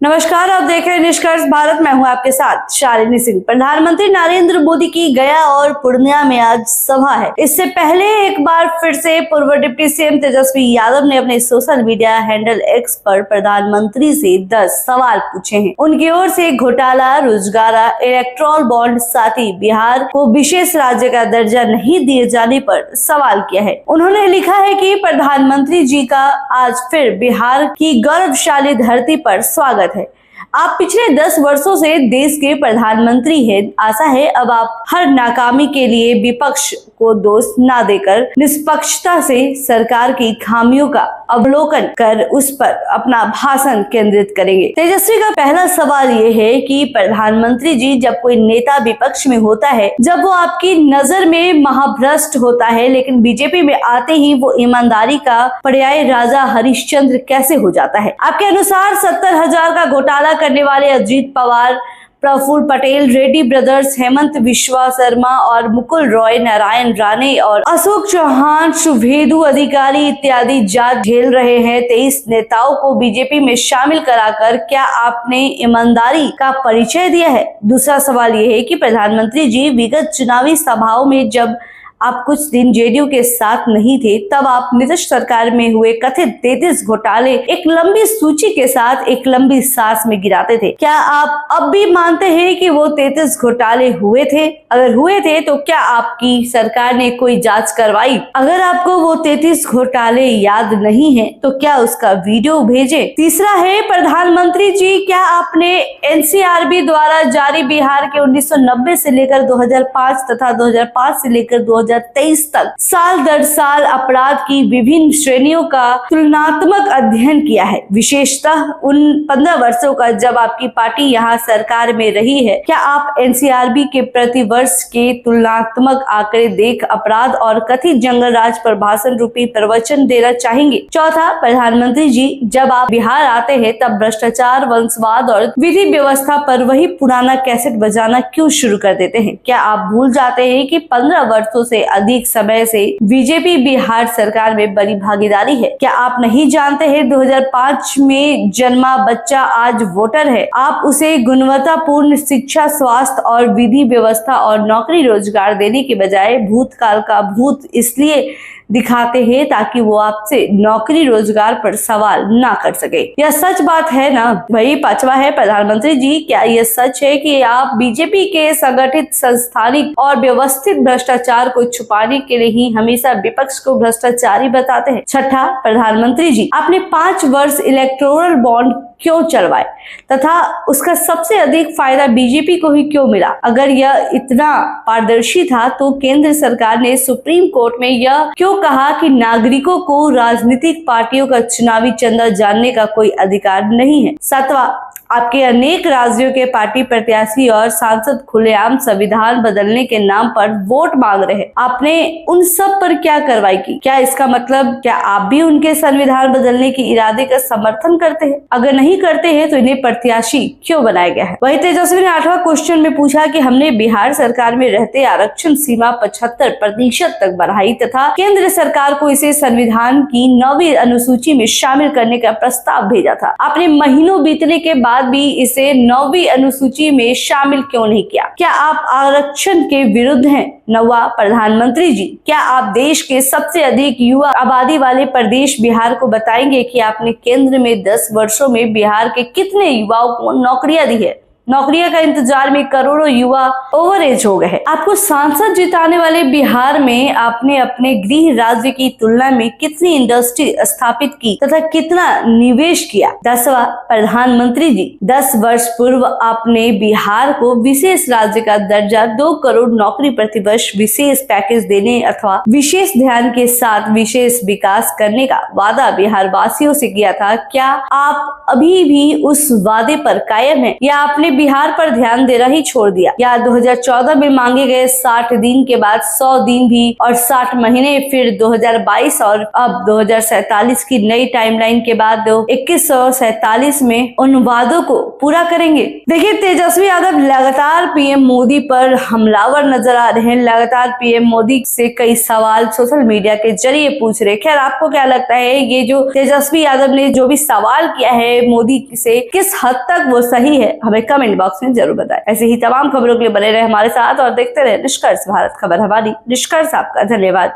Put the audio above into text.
नमस्कार, आप देख रहे हैं निष्कर्ष भारत। मैं हूं आपके साथ शालिनी सिंह। प्रधानमंत्री नरेंद्र मोदी की गया और पूर्णिया में आज सभा है। इससे पहले एक बार फिर से पूर्व डिप्टी सीएम तेजस्वी यादव ने अपने सोशल मीडिया हैंडल एक्स पर प्रधानमंत्री से 10 सवाल पूछे हैं। उनकी ओर से घोटाला, रोजगार, इलेक्ट्रोल बॉन्ड, साथ ही बिहार को विशेष राज्य का दर्जा नहीं दिए जाने पर सवाल किया है। उन्होंने लिखा है कि प्रधानमंत्री जी का आज फिर बिहार की गौरवशाली धरती पर स्वागत है। आप पिछले 10 वर्षों से देश के प्रधानमंत्री हैं। आशा है अब आप हर नाकामी के लिए विपक्ष को दोष ना देकर निष्पक्षता से सरकार की खामियों का अवलोकन कर उस पर अपना भाषण केंद्रित करेंगे। तेजस्वी का पहला सवाल ये है कि प्रधानमंत्री जी, जब कोई नेता विपक्ष में होता है, जब वो आपकी नजर में महाभ्रष्ट होता है, लेकिन बीजेपी में आते ही वो ईमानदारी का पर्याय राजा हरिश्चंद्र कैसे हो जाता है? आपके अनुसार 70,000 का घोटाला करने वाले अजीत पवार, प्रफुल्ल पटेल, रेड्डी ब्रदर्स, हेमंत विश्वा शर्मा और मुकुल रॉय, नारायण राणे और अशोक चौहान, शुभेदु अधिकारी इत्यादि जांच झेल रहे हैं। 23 नेताओं को बीजेपी में शामिल कराकर क्या आपने ईमानदारी का परिचय दिया है? दूसरा सवाल यह है कि प्रधानमंत्री जी, विगत चुनावी सभाओं में जब आप कुछ दिन जेडीयू के साथ नहीं थे, तब आप नीतीश सरकार में हुए कथित 33 घोटाले एक लंबी सूची के साथ एक लंबी सांस में गिराते थे। क्या आप अब भी मानते हैं कि वो 33 घोटाले हुए थे? अगर हुए थे तो क्या आपकी सरकार ने कोई जांच करवाई? अगर आपको वो 33 घोटाले याद नहीं है तो क्या उसका वीडियो भेजे? तीसरा है, प्रधानमंत्री जी, क्या आपने एनसीआरबी द्वारा जारी बिहार के 1990 से लेकर 2005 तथा 2005 से लेकर 2023 तक साल दर साल अपराध की विभिन्न श्रेणियों का तुलनात्मक अध्ययन किया है, विशेषतः उन 15 वर्षों का जब आपकी पार्टी यहाँ सरकार में रही है? क्या आप एनसीआरबी के प्रति वर्ष के तुलनात्मक आंकड़े देख अपराध और कथित जंगल राज पर भाषण रूपी प्रवचन देना चाहेंगे? चौथा, प्रधानमंत्री जी, जब आप बिहार आते हैं तब भ्रष्टाचार, वंशवाद और विधि व्यवस्था पर वही पुराना कैसेट बजाना क्यों शुरू कर देते हैं? क्या आप भूल जाते हैं कि 15 वर्षों से अधिक समय से बीजेपी बिहार सरकार में बड़ी भागीदारी है? क्या आप नहीं जानते हैं 2005 में जन्मा बच्चा आज वोटर है? आप उसे गुणवत्तापूर्ण शिक्षा, स्वास्थ्य और विधि व्यवस्था और नौकरी रोजगार देने के बजाय भूतकाल का भूत इसलिए दिखाते हैं ताकि वो आपसे नौकरी रोजगार पर सवाल ना कर सके। यह सच बात है ना? वही पांचवा है, प्रधानमंत्री जी, क्या यह सच है कि आप बीजेपी के संगठित, संस्थानिक और व्यवस्थित भ्रष्टाचार को छुपाने के लिए ही हमेशा विपक्ष को भ्रष्टाचारी बताते हैं? छठा, प्रधानमंत्री जी, आपने 5 वर्ष इलेक्टोरल बॉन्ड क्यों चलवाए तथा उसका सबसे अधिक फायदा बीजेपी को ही क्यों मिला? अगर यह इतना पारदर्शी था तो केंद्र सरकार ने सुप्रीम कोर्ट में यह क्यों कहा कि नागरिकों को राजनीतिक पार्टियों का चुनावी चंदा जानने का कोई अधिकार नहीं है? सातवां, आपके अनेक राज्यों के पार्टी प्रत्याशी और सांसद खुलेआम संविधान बदलने के नाम पर वोट मांग रहे हैं। आपने उन सब पर क्या कार्रवाई की? क्या इसका मतलब क्या आप भी उनके संविधान बदलने के इरादे का समर्थन करते हैं? अगर नहीं करते हैं तो इन्हें प्रत्याशी क्यों बनाया गया है? वही तेजस्वी ने 8वां क्वेश्चन में पूछा कि हमने बिहार सरकार में रहते आरक्षण सीमा 75% तक बढ़ाई तथा केंद्र सरकार को इसे संविधान की 9वीं अनुसूची में शामिल करने का प्रस्ताव भेजा था। आपने महीनों बीतने के बाद भी इसे 9वीं अनुसूची में शामिल क्यों नहीं किया? क्या आप आरक्षण के विरुद्ध हैं? 9वां, प्रधानमंत्री जी, क्या आप देश के सबसे अधिक युवा आबादी वाले प्रदेश बिहार को बताएंगे कि आपने केंद्र में 10 वर्षों में बिहार के कितने युवाओं को नौकरियां दी है? नौकरियों का इंतजार में करोड़ों युवा ओवर एज हो गए। आपको सांसद जिताने वाले बिहार में आपने अपने गृह राज्य की तुलना में कितनी इंडस्ट्री स्थापित की तथा कितना निवेश किया? 10वां, प्रधानमंत्री जी, 10 वर्ष पूर्व आपने बिहार को विशेष राज्य का दर्जा, 2 करोड़ नौकरी प्रतिवर्ष, विशेष पैकेज देने अथवा विशेष ध्यान के साथ विशेष विकास करने का वादा बिहार वासियों से किया था। क्या आप अभी भी उस वादे पर कायम है या आपने बिहार पर ध्यान देना ही छोड़ दिया। या 2014 में मांगे गए 60 दिन के बाद 100 दिन भी और 60 महीने, फिर 2022 और अब 2047 की नई टाइमलाइन के बाद 2147 में उन वादों को पूरा करेंगे। देखिए, तेजस्वी यादव लगातार पीएम मोदी पर हमलावर नजर आ रहे हैं। लगातार पीएम मोदी से कई सवाल सोशल मीडिया के जरिए पूछ रहे। खैर, आपको क्या लगता है, ये जो तेजस्वी यादव ने जो भी सवाल किया है मोदी से, किस हद तक वो सही है? हमें कमेंट बॉक्स में जरूर बताएं। ऐसे ही तमाम खबरों के लिए बने रहे हमारे साथ और देखते रहे निष्कर्ष भारत खबर। हमारी निष्कर्ष आपका धन्यवाद।